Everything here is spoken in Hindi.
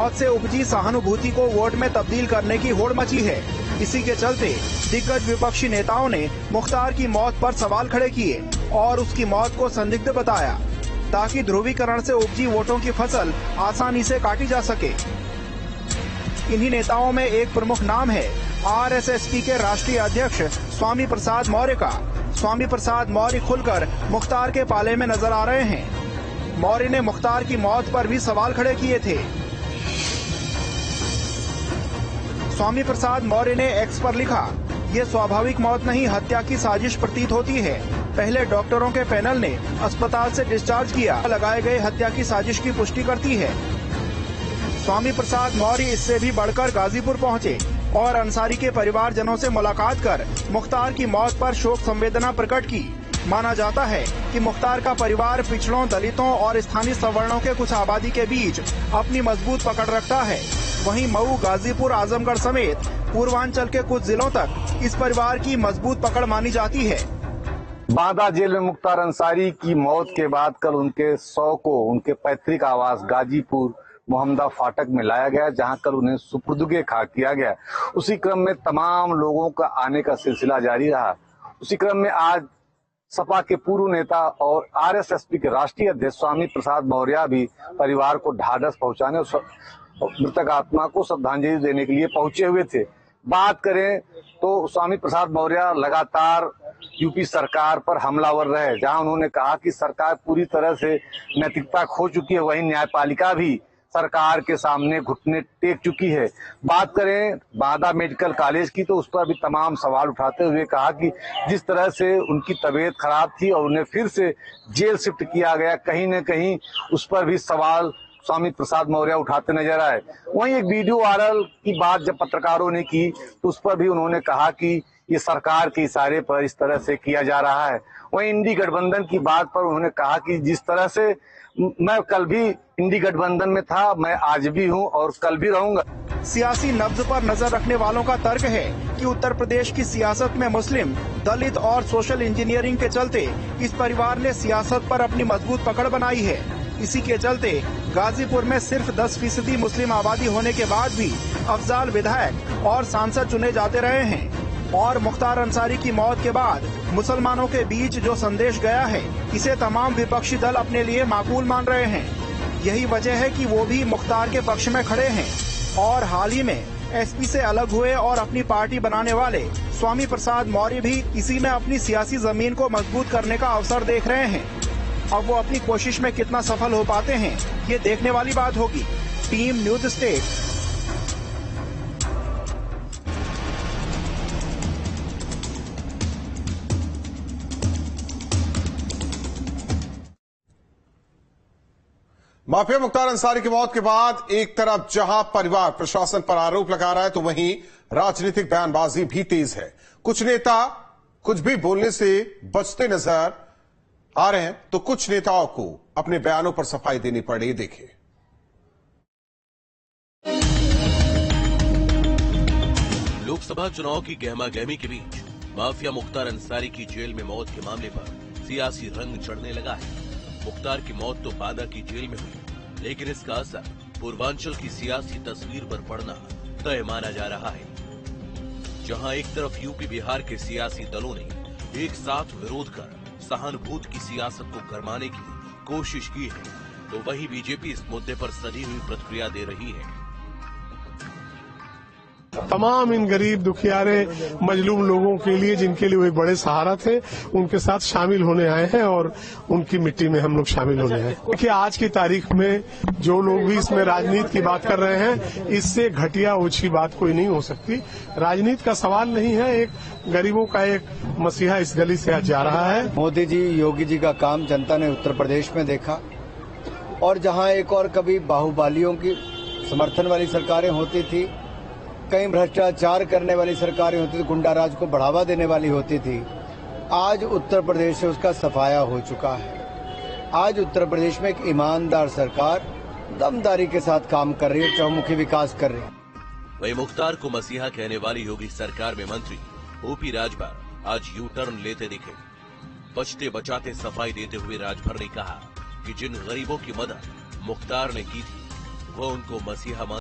मौत से उपजी सहानुभूति को वोट में तब्दील करने की होड़ मची है। इसी के चलते दिग्गज विपक्षी नेताओं ने मुख्तार की मौत पर सवाल खड़े किए और उसकी मौत को संदिग्ध बताया, ताकि ध्रुवीकरण से उपजी वोटों की फसल आसानी से काटी जा सके। इन्हीं नेताओं में एक प्रमुख नाम है आरएसएसपी के राष्ट्रीय अध्यक्ष स्वामी प्रसाद मौर्य का। स्वामी प्रसाद मौर्य खुलकर मुख्तार के पाले में नजर आ रहे हैं। मौर्य ने मुख्तार की मौत पर भी सवाल खड़े किए थे। स्वामी प्रसाद मौर्य ने एक्स पर लिखा, ये स्वाभाविक मौत नहीं, हत्या की साजिश प्रतीत होती है। पहले डॉक्टरों के पैनल ने अस्पताल से डिस्चार्ज किया, लगाए गए हत्या की साजिश की पुष्टि करती है। स्वामी प्रसाद मौर्य इससे भी बढ़कर गाजीपुर पहुंचे और अंसारी के परिवारजनों से मुलाकात कर मुख्तार की मौत पर शोक संवेदना प्रकट की। माना जाता है कि मुख्तार का परिवार पिछड़ों, दलितों और स्थानीय सवर्णों के कुछ आबादी के बीच अपनी मजबूत पकड़ रखता है। वहीं मऊ, गाजीपुर, आजमगढ़ समेत पूर्वांचल के कुछ जिलों तक इस परिवार की मजबूत पकड़ मानी जाती है। बांदा जेल में मुख्तार अंसारी की मौत के बाद कल उनके शव को उनके पैतृक आवास गाजीपुर मोहम्मदा फाटक में लाया गया, जहां कल उन्हें सुपुर्दे खाक किया गया। उसी क्रम में तमाम लोगों का आने का सिलसिला जारी रहा। उसी क्रम में आज सपा के पूर्व नेता और आरएसएसपी के राष्ट्रीय अध्यक्ष स्वामी प्रसाद मौर्य भी परिवार को ढाढ़स पहुंचाने और मृतक आत्मा को श्रद्धांजलि देने के लिए पहुंचे हुए थे। बात करें तो स्वामी प्रसाद मौर्य लगातार यूपी सरकार पर हमलावर रहे, जहां उन्होंने कहा कि सरकार पूरी तरह से नैतिकता खो चुकी है। वहीं न्यायपालिका भी सरकार के सामने घुटने टेक चुकी है। बात करें बांदा मेडिकल कॉलेज की तो उस पर भी तमाम सवाल उठाते हुए कहा कि जिस तरह से उनकी तबीयत खराब थी और उन्हें फिर से जेल शिफ्ट किया गया, कहीं न कहीं उस पर भी सवाल स्वामी प्रसाद मौर्य उठाते नजर आए। वहीं एक वीडियो वायरल की बात जब पत्रकारों ने की तो उस पर भी उन्होंने कहा कि ये सरकार के इशारे पर इस तरह से किया जा रहा है। वहीं इंडी गठबंधन की बात पर उन्होंने कहा कि जिस तरह से मैं कल भी इंडी गठबंधन में था, मैं आज भी हूं और कल भी रहूंगा। सियासी नब्ज पर नजर रखने वालों का तर्क है कि उत्तर प्रदेश की सियासत में मुस्लिम, दलित और सोशल इंजीनियरिंग के चलते इस परिवार ने सियासत पर अपनी मजबूत पकड़ बनाई है। इसी के चलते गाजीपुर में सिर्फ 10% मुस्लिम आबादी होने के बाद भी अफजाल विधायक और सांसद चुने जाते रहे हैं। और मुख्तार अंसारी की मौत के बाद मुसलमानों के बीच जो संदेश गया है, इसे तमाम विपक्षी दल अपने लिए माकूल मान रहे हैं। यही वजह है कि वो भी मुख्तार के पक्ष में खड़े हैं और हाल ही में एसपी से अलग हुए और अपनी पार्टी बनाने वाले स्वामी प्रसाद मौर्य भी इसी में अपनी सियासी जमीन को मजबूत करने का अवसर देख रहे हैं। अब वो अपनी कोशिश में कितना सफल हो पाते हैं, ये देखने वाली बात होगी। Team news state. Mafia Mukhtar Ansari की मौत के बाद एक तरफ जहां परिवार प्रशासन पर आरोप लगा रहा है, तो वहीं राजनीतिक बयानबाजी भी तेज है। कुछ नेता कुछ भी बोलने से बचते नजर आ रहे हैं, तो कुछ नेताओं को अपने बयानों पर सफाई देनी पड़ी। देखें। लोकसभा चुनाव की गहमागहमी के बीच माफिया मुख्तार अंसारी की जेल में मौत के मामले पर सियासी रंग चढ़ने लगा है। मुख्तार की मौत तो बांदा की जेल में हुई, लेकिन इसका असर पूर्वांचल की सियासी तस्वीर पर पड़ना तय माना जा रहा है। जहां एक तरफ यूपी बिहार के सियासी दलों ने एक साथ विरोध कर सहानुभूति की सियासत को गरमाने की कोशिश की है, तो वहीं बीजेपी इस मुद्दे पर सधी हुई प्रतिक्रिया दे रही है। तमाम इन गरीब, दुखियारे, मजलूम लोगों के लिए, जिनके लिए वे बड़े सहारा थे, उनके साथ शामिल होने आए हैं और उनकी मिट्टी में हम लोग शामिल होने हैं। देखिए, आज की तारीख में जो लोग भी इसमें राजनीति की बात कर रहे हैं, इससे घटिया ओछी बात कोई नहीं हो सकती। राजनीति का सवाल नहीं है, एक गरीबों का एक मसीहा इस गली से आज जा रहा है। मोदी जी, योगी जी का काम जनता ने उत्तर प्रदेश में देखा, और जहां एक और कभी बाहुबलियों की समर्थन वाली सरकारें होती थी, कई भ्रष्टाचार करने वाली सरकारें होती थी, गुंडाराज को बढ़ावा देने वाली होती थी, आज उत्तर प्रदेश से उसका सफाया हो चुका है। आज उत्तर प्रदेश में एक ईमानदार सरकार दमदारी के साथ काम कर रही है, चौमुखी विकास कर रही है। वही मुख्तार को मसीहा कहने वाली योगी सरकार में मंत्री ओपी राजभर आज यू टर्न लेते दिखे। बचते बचाते सफाई देते हुए राजभर ने कहा कि जिन गरीबों की मदद मुख्तार ने की थी, वो उनको मसीहा